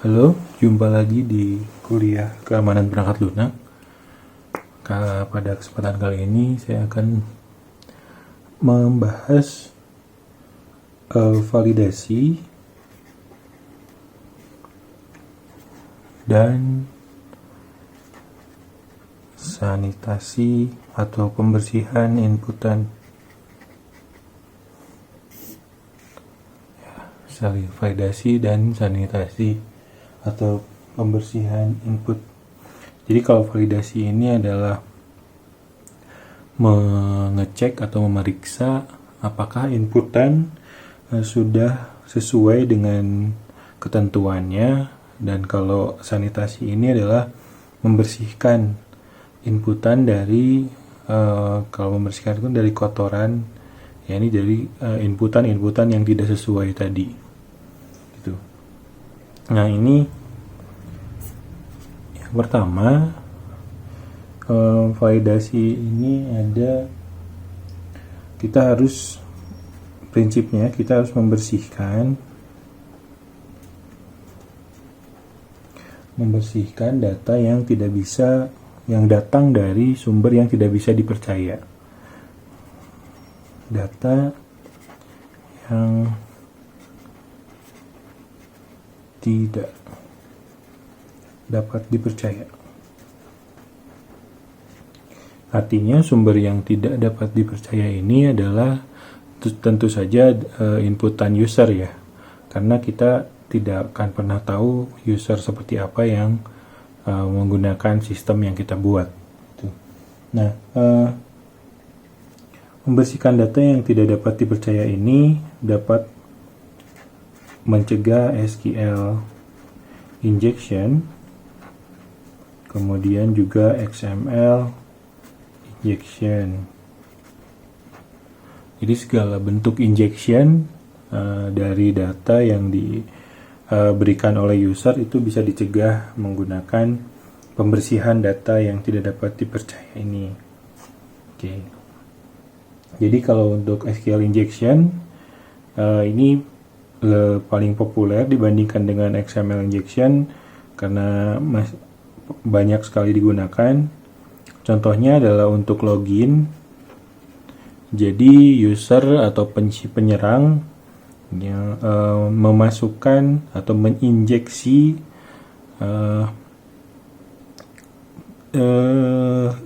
Halo, jumpa lagi di kuliah keamanan perangkat lunak. Pada kesempatan kali ini saya akan membahas validasi dan sanitasi atau pembersihan inputan. Validasi dan sanitasi atau pembersihan input. Jadi kalau validasi ini adalah mengecek atau memeriksa apakah inputan sudah sesuai dengan ketentuannya, dan kalau sanitasi ini adalah membersihkan inputan dari kalau membersihkan itu dari kotoran, ya ini dari inputan yang tidak sesuai tadi gitu. Nah, ini yang pertama, validasi ini ada, kita harus prinsipnya kita harus membersihkan data yang tidak bisa, yang datang dari sumber yang tidak bisa dipercaya. Data yang tidak dapat dipercaya. Artinya sumber yang tidak dapat dipercaya ini adalah tentu saja inputan user ya, karena kita tidak akan pernah tahu user seperti apa yang menggunakan sistem yang kita buat. Nah, membersihkan data yang tidak dapat dipercaya ini dapat mencegah SQL injection, kemudian juga XML injection. Jadi segala bentuk injection dari data yang diberikan oleh user itu bisa dicegah menggunakan pembersihan data yang tidak dapat dipercaya ini. Oke. Jadi kalau untuk SQL injection ini paling populer dibandingkan dengan XML injection karena banyak sekali digunakan. Contohnya adalah untuk login. Jadi user atau penyerang yang memasukkan atau menginjeksi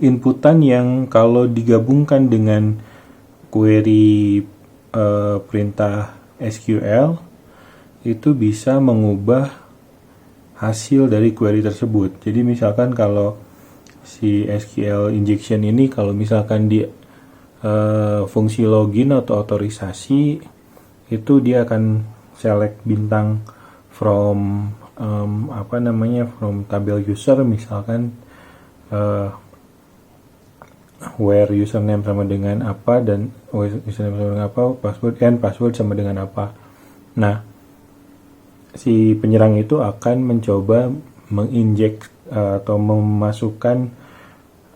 inputan yang kalau digabungkan dengan query perintah SQL itu bisa mengubah hasil dari query tersebut. Jadi misalkan kalau si SQL injection ini, kalau misalkan di fungsi login atau otorisasi, itu dia akan select bintang from from tabel user, misalkan where username sama dengan apa dan username sama dengan apa, password sama dengan apa. Nah, si penyerang itu akan mencoba menginjek atau memasukkan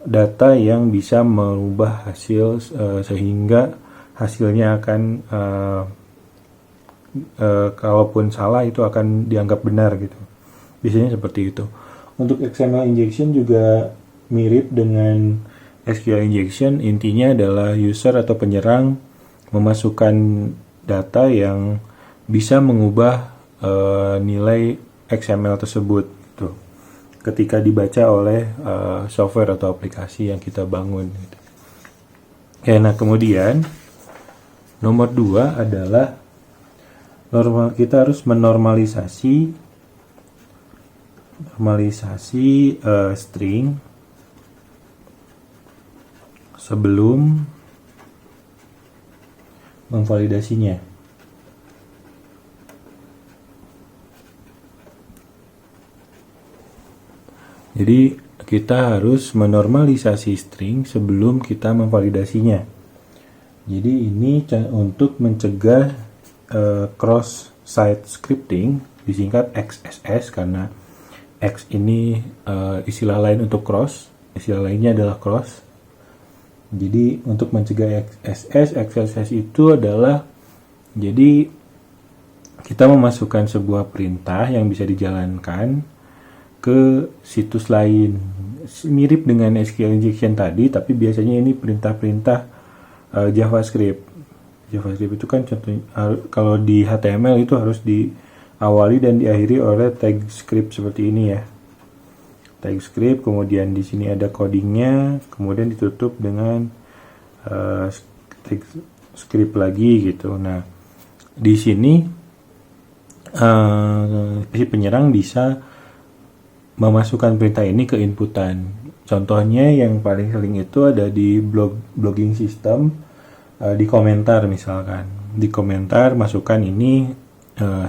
data yang bisa merubah hasil sehingga hasilnya akan kalaupun salah itu akan dianggap benar gitu. Biasanya seperti itu. Untuk XML injection juga mirip dengan SQL injection. Intinya adalah user atau penyerang memasukkan data yang bisa mengubah nilai XML tersebut gitu, ketika dibaca oleh software atau aplikasi yang kita bangun gitu. Oke, nah kemudian nomor 2 adalah kita harus menormalisasi string sebelum memvalidasinya. Jadi kita harus menormalisasi string sebelum kita memvalidasinya. Jadi ini untuk mencegah cross-site scripting, disingkat XSS karena X ini istilah lain untuk cross, istilah lainnya adalah cross. Jadi untuk mencegah XSS itu adalah, jadi kita memasukkan sebuah perintah yang bisa dijalankan ke situs lain. Mirip dengan SQL injection tadi, tapi biasanya ini perintah-perintah JavaScript. JavaScript itu kan contohnya kalau di HTML itu harus diawali dan diakhiri oleh tag script seperti ini ya. Tag script, kemudian di sini ada codingnya, kemudian ditutup dengan tag script lagi gitu. Nah, di sini si penyerang bisa memasukkan perintah ini ke inputan. Contohnya yang paling sering itu ada di blogging system, di komentar misalkan. Di komentar masukkan ini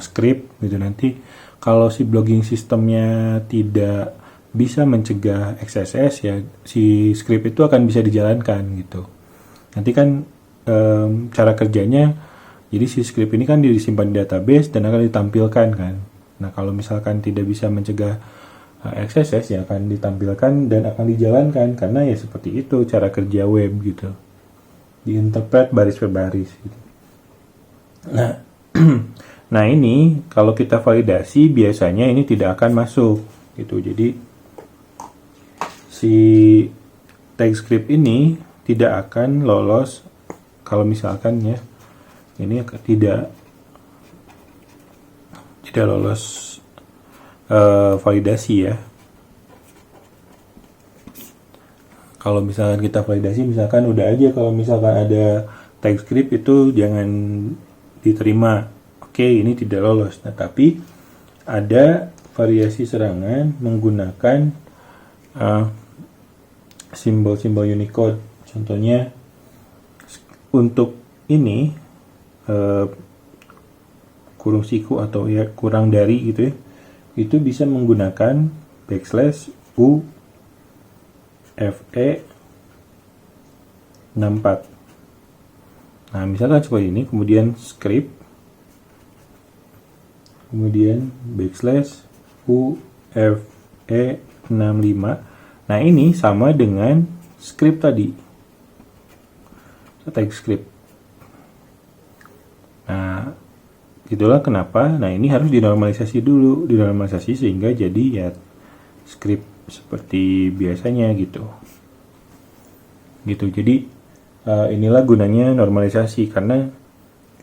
script gitu. Nanti kalau si blogging sistemnya tidak bisa mencegah XSS ya, si script itu akan bisa dijalankan gitu. Nanti kan cara kerjanya, jadi si script ini kan disimpan di database dan akan ditampilkan kan. Nah, kalau misalkan tidak bisa mencegah XSS ya akan ditampilkan dan akan dijalankan, karena ya seperti itu cara kerja web gitu, diinterpret baris per baris gitu. Nah, nah ini kalau kita validasi biasanya ini tidak akan masuk gitu. Jadi si tag script ini tidak akan lolos kalau misalkan ya ini tidak lolos validasi ya. Kalau misalkan kita validasi, misalkan udah aja kalau misalkan ada tag script itu jangan diterima. Oke, ini tidak lolos. Nah, tapi ada variasi serangan menggunakan simbol-simbol Unicode. Contohnya untuk ini kurung siku atau ya kurang dari gitu ya, itu bisa menggunakan backslash u fe 64. Nah, misalkan seperti ini, kemudian script, kemudian backslash u fe 65. Nah, ini sama dengan script tadi, tag script. Nah, itulah kenapa. Nah, ini harus dinormalisasi dulu, sehingga jadi ya script seperti biasanya gitu. Jadi inilah gunanya normalisasi, karena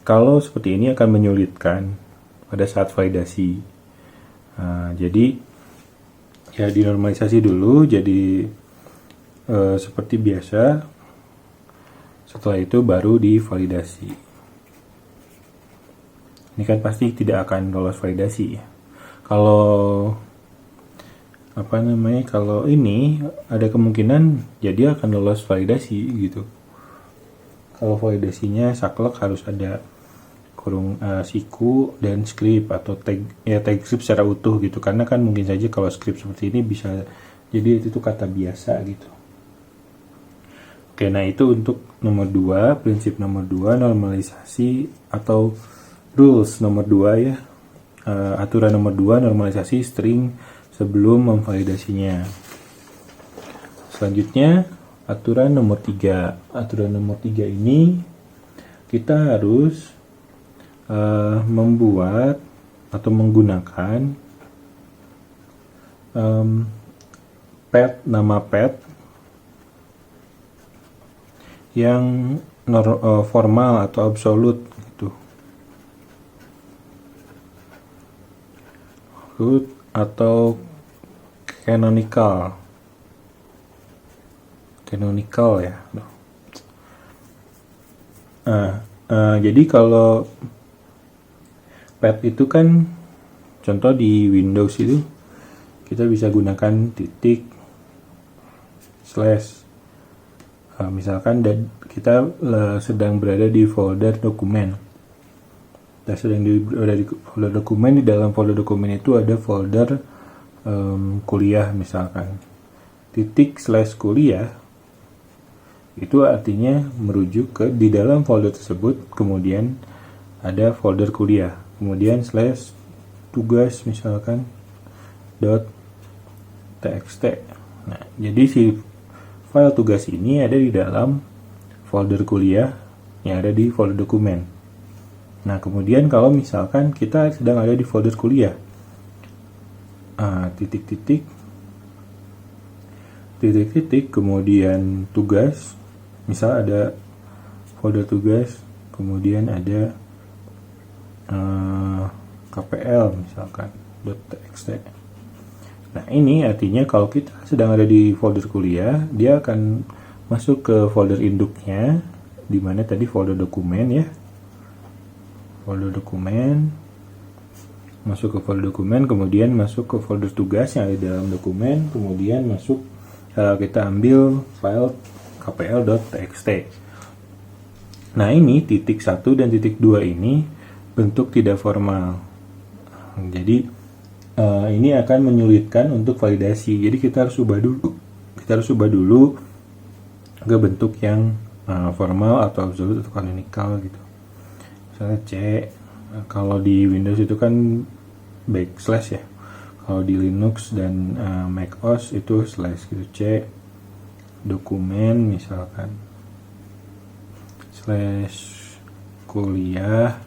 kalau seperti ini akan menyulitkan pada saat validasi. Jadi ya dinormalisasi dulu jadi seperti biasa. Setelah itu baru divalidasi. Ini kan pasti tidak akan lolos validasi ya. Kalau kalau ini ada kemungkinan jadi akan lolos validasi gitu. Kalau validasinya saklek harus ada kurung siku dan script atau tag script secara utuh gitu, karena kan mungkin saja kalau script seperti ini bisa jadi itu kata biasa gitu. Oke, nah itu untuk nomor 2, prinsip nomor 2, normalisasi atau rules nomor 2 ya. Aturan nomor 2, normalisasi string sebelum memvalidasinya. Selanjutnya aturan nomor 3. Aturan nomor 3 ini kita harus membuat atau menggunakan nama path yang formal atau absolute gitu. Atau canonical ya. Jadi kalau path itu kan contoh di Windows itu kita bisa gunakan titik slash. Misalkan kita sedang berada di folder dokumen. Kita sedang berada di folder dokumen. Di dalam folder dokumen itu ada folder kuliah misalkan. Titik slash kuliah itu artinya merujuk ke di dalam folder tersebut, kemudian ada folder kuliah, kemudian slash tugas misalkan .txt. Nah, jadi si file tugas ini ada di dalam folder kuliah yang ada di folder dokumen. Nah, kemudian kalau misalkan kita sedang ada di folder kuliah, titik-titik, kemudian tugas, misal ada folder tugas, kemudian ada KPL misalkan .txt. Nah, ini artinya kalau kita sedang ada di folder kuliah, dia akan masuk ke folder induknya, di mana tadi folder dokumen ya. Folder dokumen, masuk ke folder dokumen, kemudian masuk ke folder tugas yang ada di dalam dokumen, kemudian masuk kita ambil file kpl.txt. Nah, ini titik 1 dan titik 2 ini bentuk tidak formal. Jadi ini akan menyulitkan untuk validasi. Jadi kita harus ubah dulu ke bentuk yang formal atau absolute atau canonical gitu. Misalnya C, kalau di Windows itu kan backslash ya. Kalau di Linux dan Mac OS itu slash gitu. C dokumen misalkan slash kuliah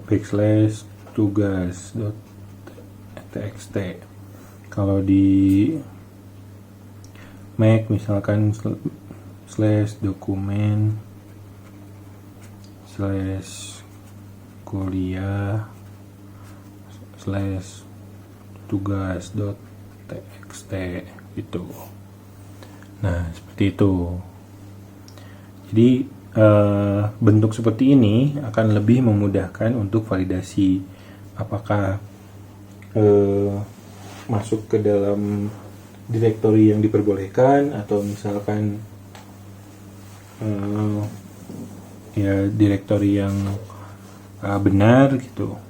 backslash tugas.txt. Kalau di Mac misalkan slash dokumen slash kuliah slash tugas.txt gitu. Nah, seperti itu. Jadi bentuk seperti ini akan lebih memudahkan untuk validasi apakah masuk ke dalam direktori yang diperbolehkan atau misalkan ya direktori yang benar gitu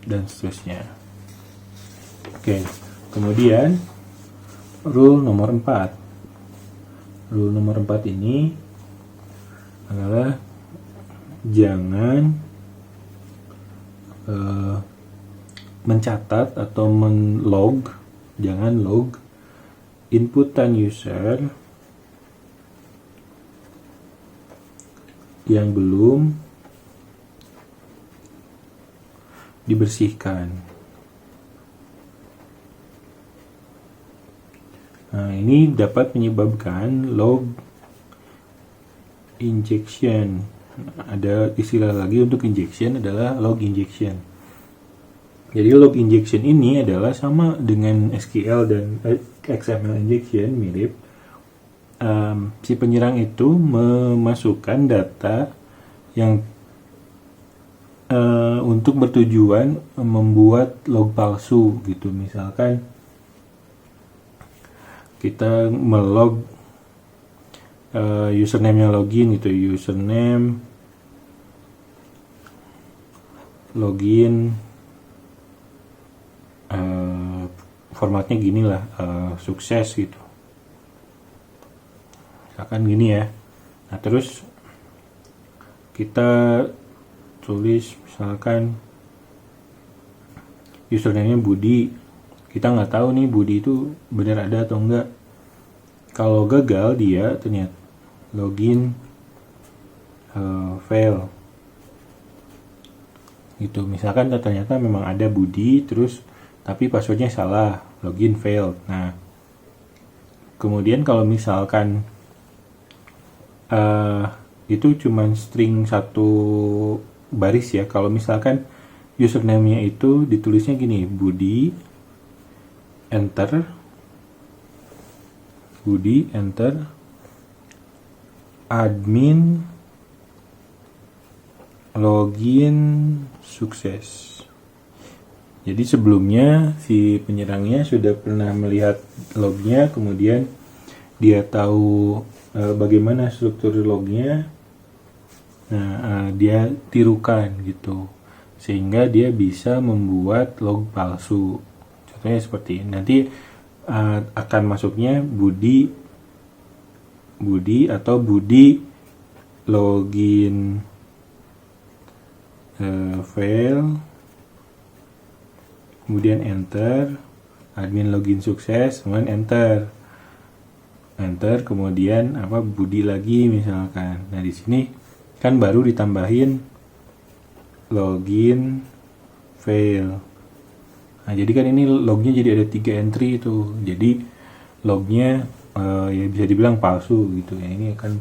dan seterusnya. Oke, kemudian rule nomor 4. Rule nomor 4 ini adalah jangan mencatat atau jangan log inputan user yang belum dibersihkan. Nah, ini dapat menyebabkan log injection. Ada istilah lagi untuk injection adalah log injection. Jadi log injection ini adalah sama dengan SQL dan XML injection, mirip. Si penyerang itu memasukkan data yang untuk bertujuan membuat log palsu gitu. Misalkan kita melog username-nya login gitu, username login formatnya gini lah, sukses gitu, misalkan gini ya. Nah, terus kita tulis misalkan username-nya Budi, kita nggak tahu nih Budi itu benar ada atau enggak. Kalau gagal dia ternyata login fail gitu, misalkan ternyata memang ada Budi terus tapi passwordnya salah, login failed. Nah, kemudian kalau misalkan itu cuman string satu baris ya, kalau misalkan username-nya itu ditulisnya gini, Budi enter admin login sukses. Jadi sebelumnya si penyerangnya sudah pernah melihat lognya, kemudian dia tahu bagaimana struktur lognya. Nah, dia tirukan gitu, sehingga dia bisa membuat log palsu. Contohnya seperti ini. Nanti akan masuknya Budi atau Budi login fail, kemudian enter, admin login sukses, kemudian enter, kemudian Budi lagi misalkan. Nah, di sini kan baru ditambahin login fail. Nah, jadi kan ini lognya jadi ada 3 entry itu. Jadi lognya ya bisa dibilang palsu gitu ya. Ini akan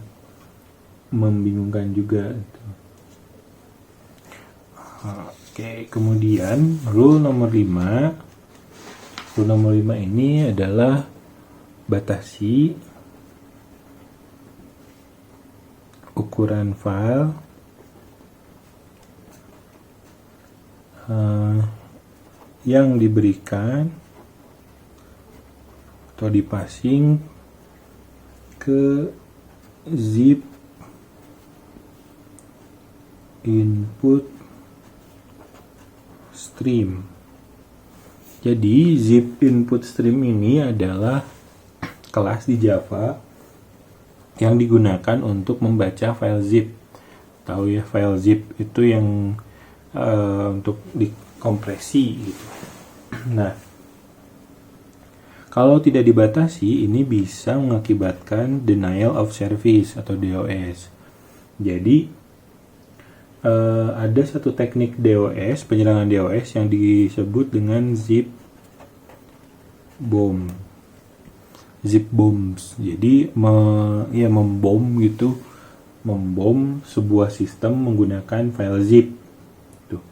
membingungkan juga gitu. Oke, kemudian rule nomor 5. Rule nomor 5 ini adalah batasi ukuran file yang diberikan atau dipasing ke zip input stream. Jadi zip input stream ini adalah kelas di Java yang digunakan untuk membaca file zip. Tahu ya, file zip itu yang untuk dikompresi gitu. Nah, kalau tidak dibatasi, ini bisa mengakibatkan denial of service atau DOS. Jadi ada satu teknik DOS, penyerangan DOS yang disebut dengan zip bomb. Zip bombs. Jadi membom gitu, membom sebuah sistem menggunakan file zip. Tuh.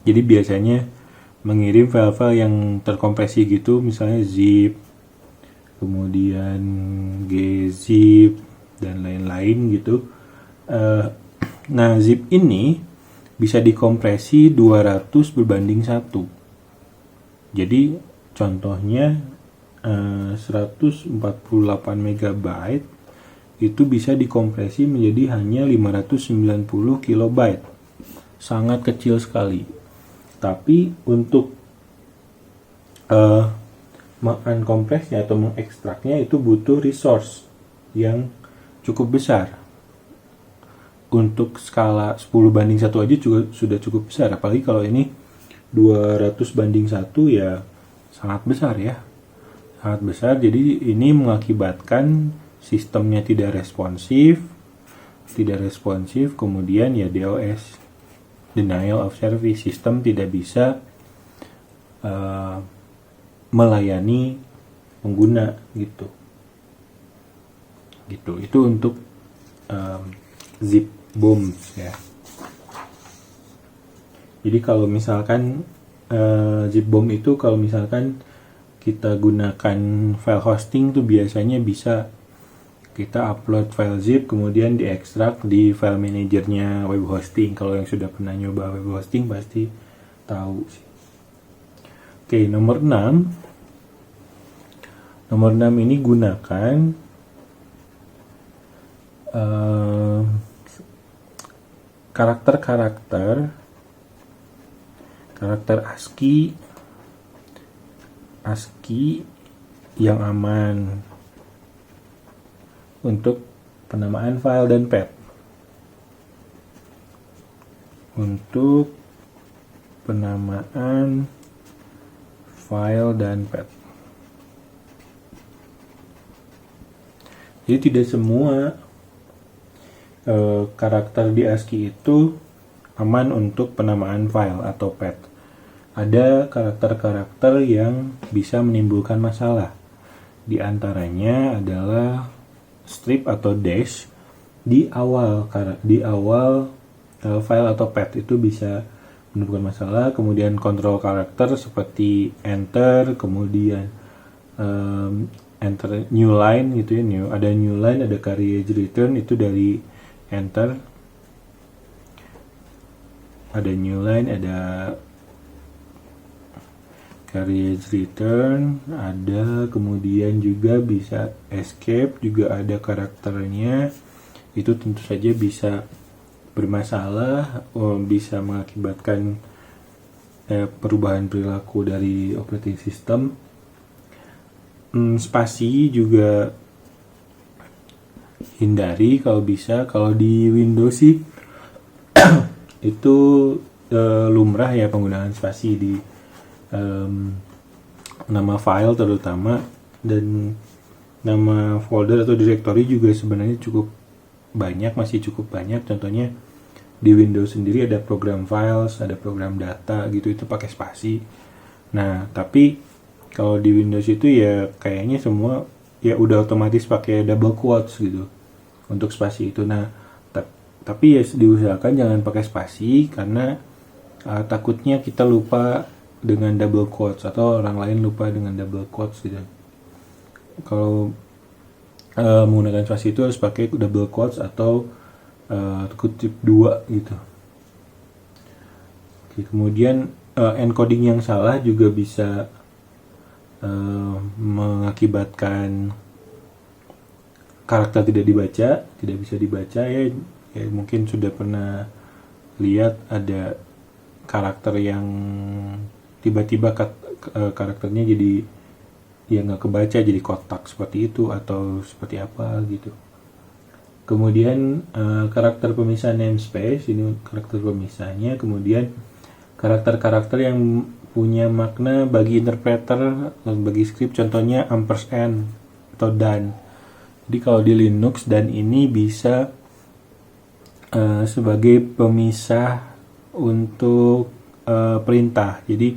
Jadi biasanya mengirim file-file yang terkompresi gitu, misalnya zip, kemudian gzip dan lain-lain gitu. Nah, zip ini bisa dikompresi 200/1. Jadi contohnya 148 MB itu bisa dikompresi menjadi hanya 590 KB. Sangat kecil sekali. Tapi untuk mengkompresnya atau mengekstraknya itu butuh resource yang cukup besar. Untuk skala 10:1 aja juga sudah cukup besar. Apalagi kalau ini 200:1 ya sangat besar ya. Sangat besar, jadi ini mengakibatkan sistemnya tidak responsif, kemudian ya DOS, denial of service, sistem tidak bisa melayani pengguna gitu. Itu untuk zip bombs ya. Jadi kalau misalkan zip bomb itu kalau misalkan kita gunakan file hosting tuh biasanya bisa kita upload file zip kemudian diekstrak di file manajernya web hosting. Kalau yang sudah pernah nyoba web hosting pasti tahu sih. Oke, nomor 6. Nomor 6 ini gunakan karakter ASCII yang aman untuk penamaan file dan path. Untuk penamaan file dan path. Jadi tidak semua karakter di ASCII itu aman untuk penamaan file atau path. Ada karakter-karakter yang bisa menimbulkan masalah. Di antaranya adalah strip atau dash di awal file atau path itu bisa menimbulkan masalah. Kemudian kontrol karakter seperti enter, kemudian enter new line gitu ya, ada new line, ada carriage return itu dari enter, ada new line, ada carriage return, ada kemudian juga bisa escape, juga ada karakternya. Itu tentu saja bisa bermasalah, bisa mengakibatkan perubahan perilaku dari operating system. Spasi juga hindari kalau bisa. Kalau di Windows sih itu lumrah ya penggunaan spasi di nama file terutama, dan nama folder atau directory juga sebenarnya masih cukup banyak. Contohnya di Windows sendiri ada program files, ada program data gitu, itu pakai spasi. Nah, tapi kalau di Windows itu ya kayaknya semua ya udah otomatis pakai double quotes gitu untuk spasi itu. Nah, tapi ya diusahakan jangan pakai spasi karena takutnya kita lupa dengan double quotes atau orang lain lupa dengan double quotes gitu. Kalau menggunakan spasi itu harus pakai double quotes atau kutip dua gitu. Oke, kemudian encoding yang salah juga bisa mengakibatkan karakter tidak bisa dibaca ya. Mungkin sudah pernah lihat ada karakter yang tiba-tiba karakternya jadi ya nggak kebaca, jadi kotak seperti itu atau seperti apa gitu. Kemudian karakter pemisah namespace, ini karakter pemisahnya. Kemudian karakter-karakter yang punya makna bagi interpreter, bagi script, contohnya ampersand atau dan. Jadi kalau di Linux, dan ini bisa sebagai pemisah untuk perintah. Jadi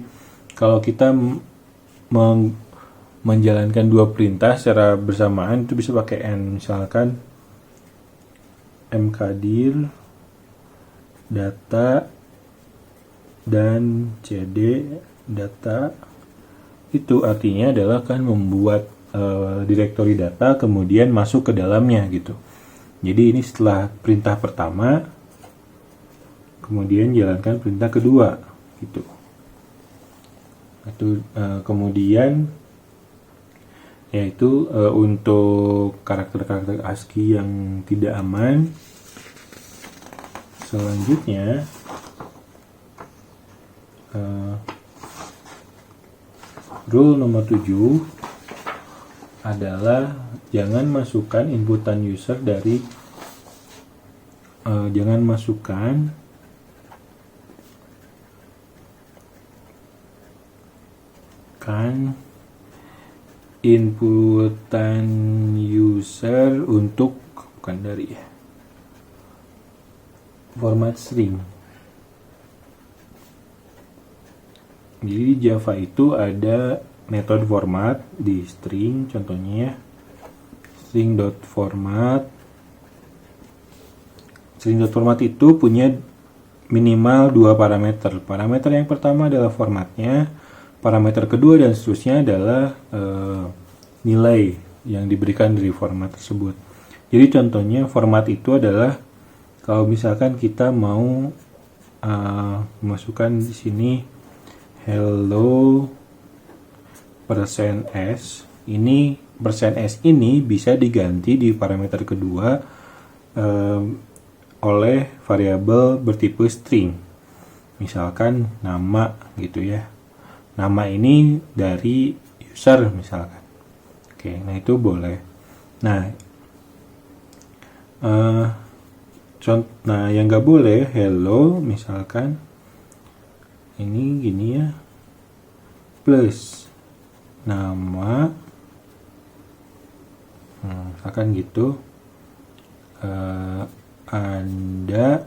kalau kita menjalankan dua perintah secara bersamaan itu bisa pakai n, misalkan mkdir data dan cd data. Itu artinya adalah kan membuat direktori data kemudian masuk ke dalamnya gitu. Jadi ini setelah perintah pertama kemudian jalankan perintah kedua gitu. Itu kemudian yaitu untuk karakter-karakter ASCII yang tidak aman. Selanjutnya rule nomor 7 adalah jangan masukkan inputan user dari inputan user untuk bukan dari format string. Jadi di Java itu ada metode format di string, contohnya string.format. String.format itu punya minimal 2 parameter. Parameter yang pertama adalah formatnya, parameter kedua dan seterusnya adalah nilai yang diberikan dari format tersebut. Jadi contohnya format itu adalah kalau misalkan kita mau masukkan di sini hello %s, ini %s ini bisa diganti di parameter kedua oleh variabel bertipe string, misalkan nama gitu ya. Nama ini dari user misalkan. Oke, nah itu boleh. Nah, yang nggak boleh hello misalkan ini gini ya, plus nama, misalkan gitu, Anda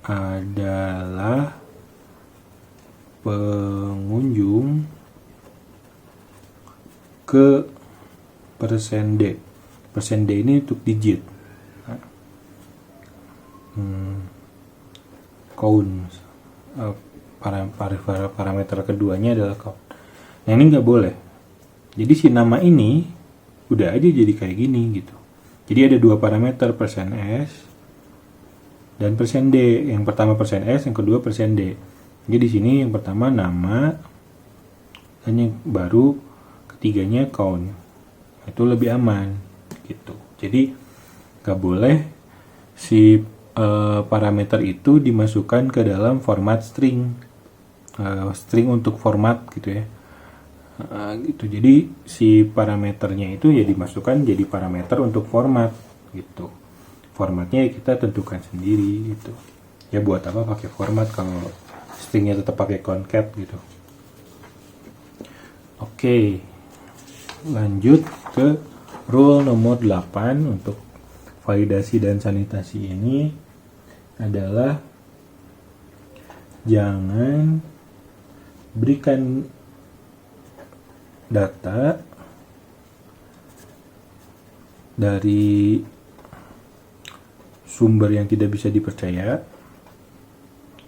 adalah pengunjung ke %d. %d ini untuk digit. Count. Parameter keduanya adalah count. Nah ini nggak boleh. Jadi si nama ini udah aja jadi kayak gini gitu. Jadi ada 2 parameter, %s dan %d. Yang pertama %s, yang kedua %d. Jadi di sini yang pertama nama dan yang baru ketiganya count. Itu lebih aman gitu. Jadi nggak boleh si parameter itu dimasukkan ke dalam format string. String untuk format gitu ya. Gitu. Jadi si parameternya itu ya dimasukkan jadi parameter untuk format gitu. Formatnya kita tentukan sendiri gitu. Ya buat apa pakai format kalau stringnya tetap pakai concat gitu. Oke, lanjut ke rule nomor 8 untuk validasi dan sanitasi ini. adalah jangan berikan data dari sumber yang tidak bisa dipercaya,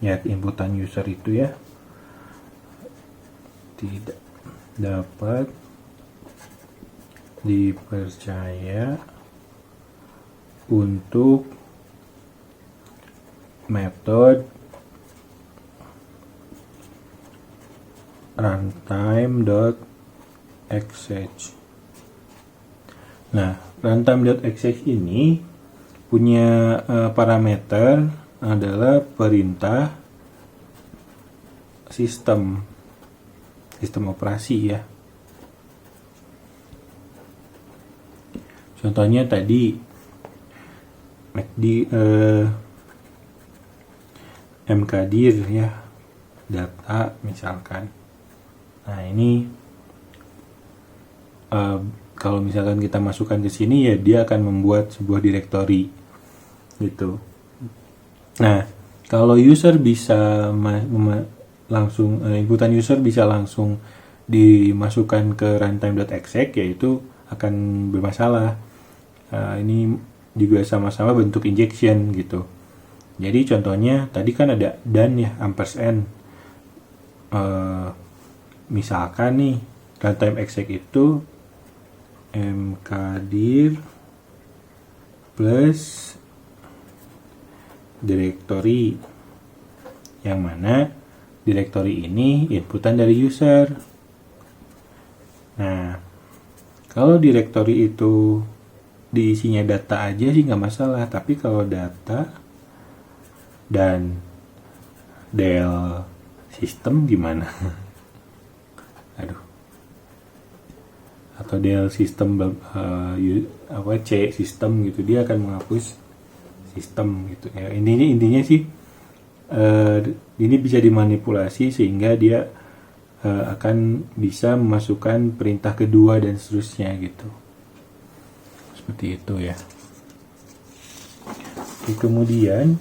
ya inputan user itu ya, tidak dapat dipercaya untuk metode runtime.exec. Nah, runtime.exec ini punya parameter adalah perintah sistem operasi ya. Contohnya tadi di mkdir ya, data misalkan. Nah ini kalau misalkan kita masukkan ke sini ya dia akan membuat sebuah directory gitu. Nah kalau user bisa langsung inputan user bisa langsung dimasukkan ke runtime.exec, yaitu akan bermasalah. Ini juga sama-sama bentuk injection gitu. Jadi contohnya tadi kan ada dan ya ampersand. Misalkan nih runtime exec itu mkdir plus directory, yang mana directory ini inputan dari user. Nah kalau directory itu diisinya data aja sih nggak masalah, tapi kalau data dan del sistem gimana? Aduh. Atau del sistem C sistem gitu, dia akan menghapus sistem gitu ya. Intinya sih ini bisa dimanipulasi sehingga dia akan bisa memasukkan perintah kedua dan seterusnya gitu. Seperti itu ya. Oke, kemudian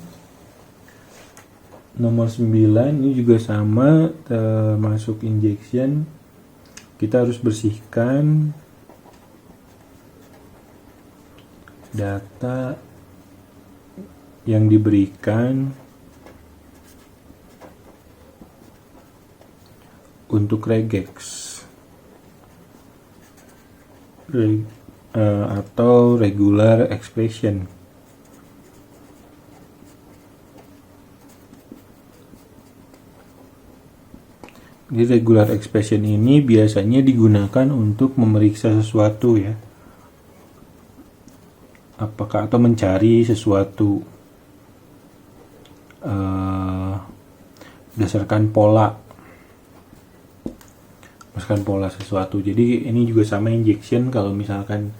nomor 9 ini juga sama, termasuk injection. Kita harus bersihkan data yang diberikan untuk regex atau regular expression. Di regular expression ini biasanya digunakan untuk memeriksa sesuatu ya, apakah atau mencari sesuatu berdasarkan pola sesuatu. Jadi ini juga sama injection. Kalau misalkan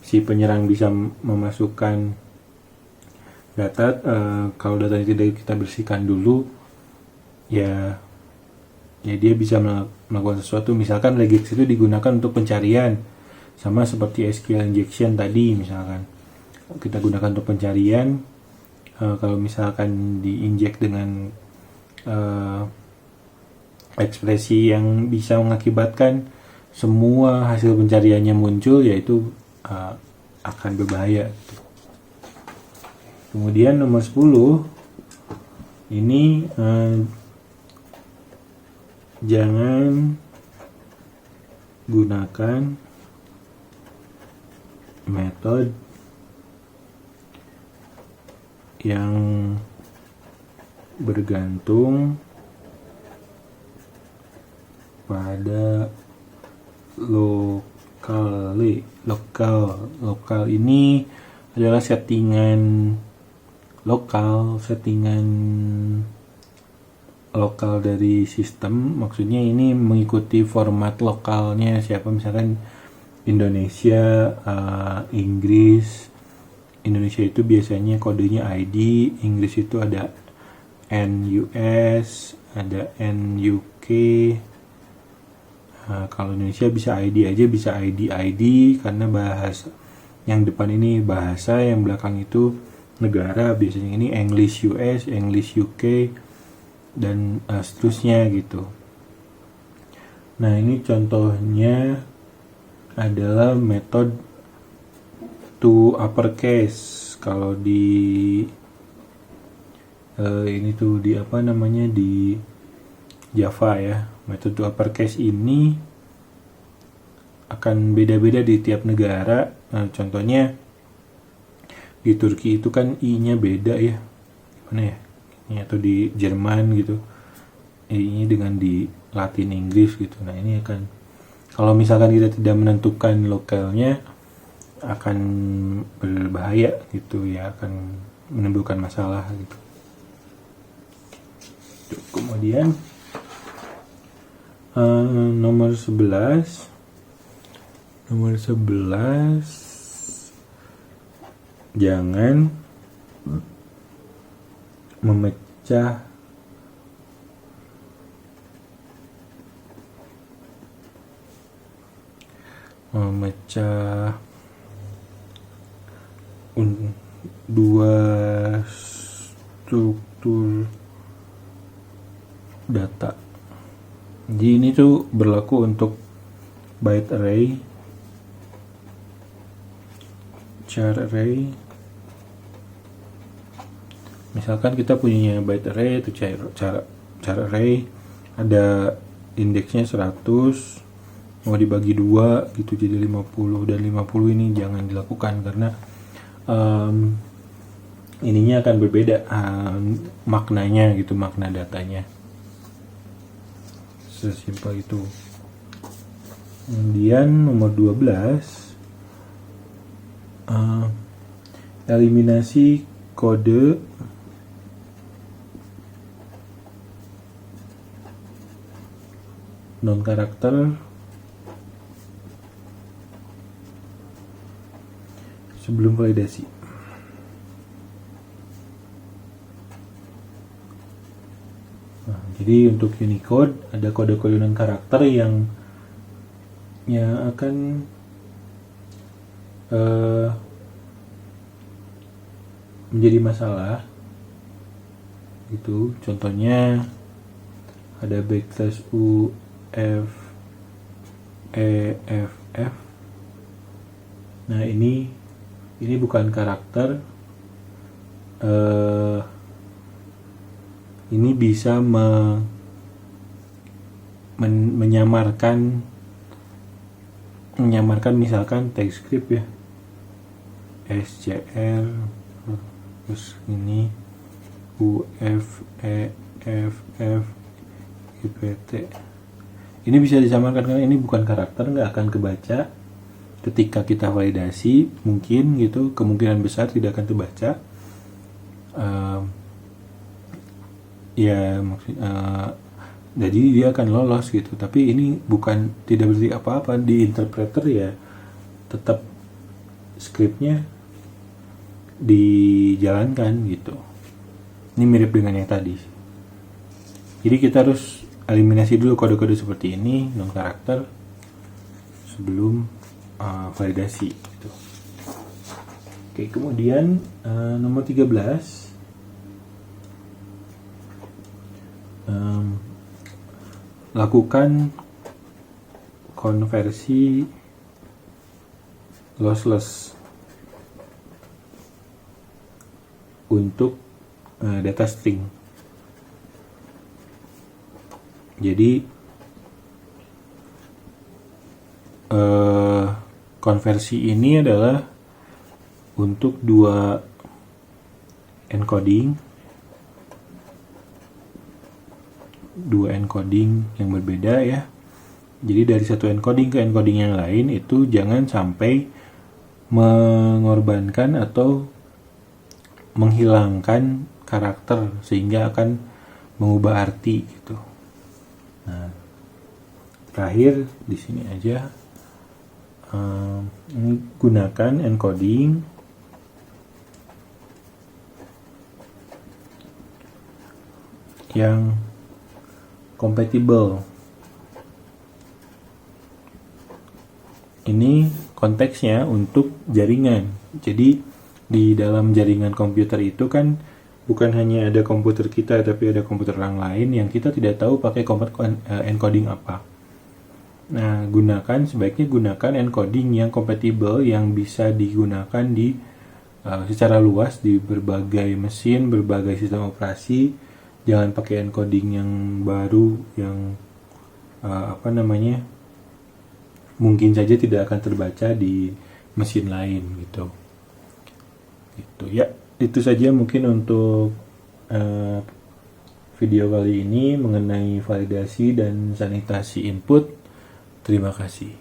si penyerang bisa memasukkan data, kalau data itu tidak kita bersihkan dulu ya dia bisa melakukan sesuatu. Misalkan regex itu digunakan untuk pencarian, sama seperti SQL injection tadi. Misalkan kita gunakan untuk pencarian, kalau misalkan diinjek dengan ekspresi yang bisa mengakibatkan semua hasil pencariannya muncul, yaitu akan berbahaya. Kemudian nomor 10 ini jangan gunakan metode yang bergantung pada lokal ini adalah settingan lokal dari sistem. Maksudnya ini mengikuti format lokalnya siapa, misalkan Indonesia, Inggris. Indonesia itu biasanya kodenya ID, Inggris itu ada NUS, ada NUK. Kalau Indonesia bisa ID aja, bisa ID karena bahasa yang depan ini bahasa, yang belakang itu negara, biasanya ini English US, English UK, dan seterusnya gitu. Nah, ini contohnya adalah method to uppercase. Kalau di ini tuh di apa namanya di Java ya, method to uppercase ini akan beda-beda di tiap negara. Nah, contohnya di Turki itu kan I-nya beda ya, gimana ya? Ini atau di Jerman gitu, I-nya dengan di Latin Inggris gitu. Nah, ini akan, kalau misalkan kita tidak menentukan lokalnya, akan berbahaya gitu ya, akan menimbulkan masalah gitu. Kemudian nomor 11 jangan memecah dua struktur data. Jadi ini tuh berlaku untuk byte array, char array. Misalkan kita punya byte array atau char array, ada indeksnya 100, mau dibagi 2 gitu jadi 50, dan 50 ini jangan dilakukan karena ininya akan berbeda maknanya gitu, makna datanya. Sesimpel itu. Kemudian nomor 12, eliminasi kode non karakter sebelum validasi. Nah, jadi untuk Unicode ada kode-kode non karakter yang akan menjadi masalah gitu. Contohnya ada backslash u f e f f. Nah, ini bukan karakter. Ini bisa menyamarkan misalkan TypeScript ya, SCR, terus ini UFEFF IPT. Ini bisa disamarkan karena ini bukan karakter, nggak akan kebaca ketika kita validasi, mungkin gitu, kemungkinan besar tidak akan terbaca. Jadi dia akan lolos gitu, tapi ini tidak berarti apa-apa di interpreter ya, tetap scriptnya dijalankan gitu. Ini mirip dengan yang tadi. Jadi kita harus eliminasi dulu kode-kode seperti ini non karakter sebelum validasi gitu. Oke, kemudian nomor 13, lakukan konversi lossless untuk data string. Jadi konversi ini adalah untuk dua encoding yang berbeda ya. Jadi dari satu encoding ke encoding yang lain itu jangan sampai mengorbankan atau menghilangkan karakter sehingga akan mengubah arti gitu. Nah, terakhir di sini aja, gunakan encoding yang compatible. Ini konteksnya untuk jaringan. Jadi di dalam jaringan komputer itu kan bukan hanya ada komputer kita, tapi ada komputer orang lain yang kita tidak tahu pakai encoding apa. Nah, sebaiknya gunakan encoding yang kompatibel, yang bisa digunakan secara luas di berbagai mesin, berbagai sistem operasi. Jangan pakai encoding yang baru, yang mungkin saja tidak akan terbaca di mesin lain gitu. Gitu ya, itu saja mungkin untuk video kali ini mengenai validasi dan sanitasi input. Terima kasih.